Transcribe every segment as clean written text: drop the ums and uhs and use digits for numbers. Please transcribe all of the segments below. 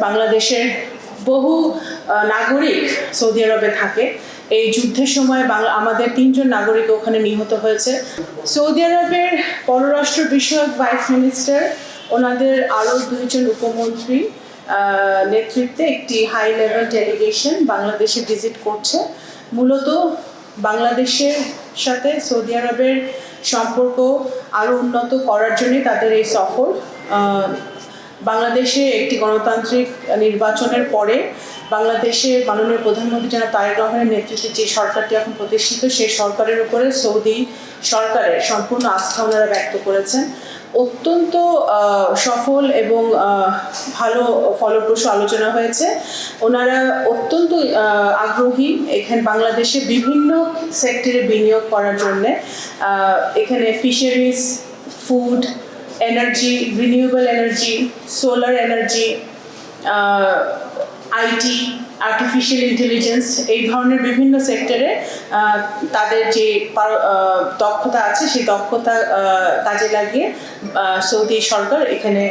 বাংলাদেশের বহু নাগরিক সৌদি আরবে থাকে। এই যুদ্ধের সময় আমাদের 3 জন নাগরিক ওখানে নিহত হয়েছে। সৌদি আরবের পররাষ্ট্র বিষয়ক ভাইস মিনিস্টার ওনাদের আরও 2 জন উপমন্ত্রী নেতৃত্বে একটি হাই লেভেল ডেলিগেশন বাংলাদেশে ভিজিট করছে। মূলত বাংলাদেশের সাথে সৌদি আরবের সম্পর্ক আরও উন্নত করার জন্যই তাদের এই সফর। বাংলাদেশে একটি গণতান্ত্রিক নির্বাচনের পরে বাংলাদেশে মাননীয় প্রধানমন্ত্রী জনাব তারেক রহমানের নেতৃত্বে যে সরকারটি এখন প্রতিষ্ঠিত, সেই সরকারের উপরে সৌদি সরকারের সম্পূর্ণ আস্থা ওনারা ব্যক্ত করেছেন। অত্যন্ত সফল এবং ভালো ফলপ্রসূ আলোচনা হয়েছে। ওনারা অত্যন্ত আগ্রহী এখানে বাংলাদেশে বিভিন্ন সেক্টরে বিনিয়োগ করার জন্যে। এখানে fisheries, food, energy, renewable energy, solar energy, IT, artificial intelligence, এই ধরনের বিভিন্ন সেক্টরে তাদের যে দক্ষতা আছে সেই দক্ষতা কাজে লাগিয়ে সৌদি সরকার এখানে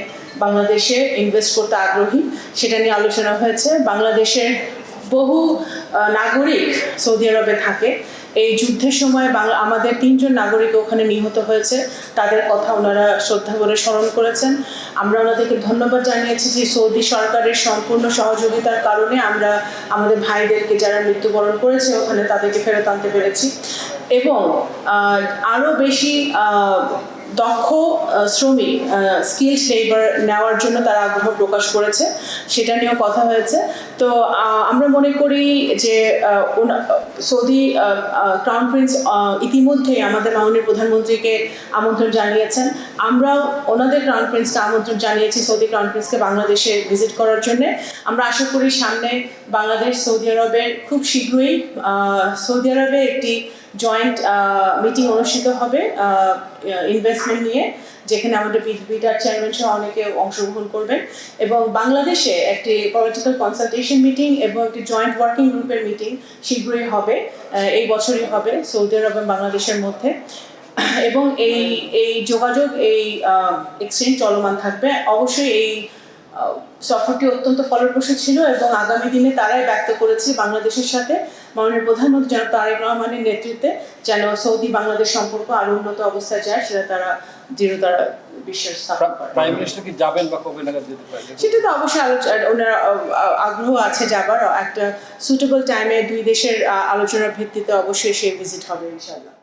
বাংলাদেশে ইনভেস্ট করতে আগ্রহী, সেটা নিয়ে আলোচনা হয়েছে। বাংলাদেশের বহু নাগরিক সৌদি আরবে থাকে। এই যুদ্ধের সময় আমাদের 3 জন নাগরিক ওখানে নিহত হয়েছে, তাদের কথা ওনারা শ্রদ্ধা করে স্মরণ করেছেন। আমরা ওনাদেরকে ধন্যবাদ জানিয়েছি যে সৌদি সরকারের সম্পূর্ণ সহযোগিতার কারণে আমরা আমাদের ভাইদেরকে যারা মৃত্যুবরণ করেছে ওখানে তাদেরকে ফেরত আনতে পেরেছি এবং আরও বেশি দক্ষ শ্রমিক, স্কিলড লেবার নেওয়ার জন্য তারা আগ্রহ প্রকাশ করেছে, সেটা নিয়েও কথা হয়েছে। তো আমরা মনে করি যে সৌদি ক্রাউন প্রিন্স ইতিমধ্যেই আমাদের মাননীয় প্রধানমন্ত্রীকে আমন্ত্রণ জানিয়েছেন। আমরাও ওনাদের ক্রাউন প্রিন্সকে আমন্ত্রণ জানিয়েছি সৌদি ক্রাউন প্রিন্সকে বাংলাদেশে ভিজিট করার জন্যে। আমরা আশা করি সামনে বাংলাদেশ সৌদি আরবের খুব শীঘ্রই সৌদি আরবে একটি জয়েন্ট মিটিং অনুষ্ঠিত হবে ইনভেস্টমেন্ট নিয়ে, যেখানে আমাদের বিটার চেয়ারম্যান সহ অনেকে অংশগ্রহণ করবেন এবং বাংলাদেশে একটি পলিটিক্যাল কনসালটেশন মিটিং এবং একটি জয়েন্ট ওয়ার্কিং গ্রুপের মিটিং শীঘ্রই হবে, এই বছরই হবে সৌদি আরব এবং বাংলাদেশের মধ্যে। এবং এই যোগাযোগ, এই এক্সচেঞ্জ চলমান থাকবে। অবশ্যই এই সফরটি অত্যন্ত ফলপ্রসূ ছিল এবং আগামী দিনে তারাই ব্যক্ত করেছে বাংলাদেশের সাথে মাননীয় প্রধানমন্ত্রী জনাব তারেক রহমানের নেতৃত্বে যেন সৌদি বাংলাদেশ সম্পর্ক আরো উন্নত অবস্থায় যায়, সেটা তারা দৃঢ়তার বিশ্বাস স্থাপন করে। প্রাইম মিনিস্টার কি যাবেন বা কবে নাগাদ যেতে পারেন? সেটা তো অবশ্যই ওনার আগ্রহ আছে যাবার। একটা সুটেবল টাইমে 2 দেশের আলোচনার ভিত্তিতে অবশ্যই সেই ভিজিট হবে ইনশাআল্লাহ।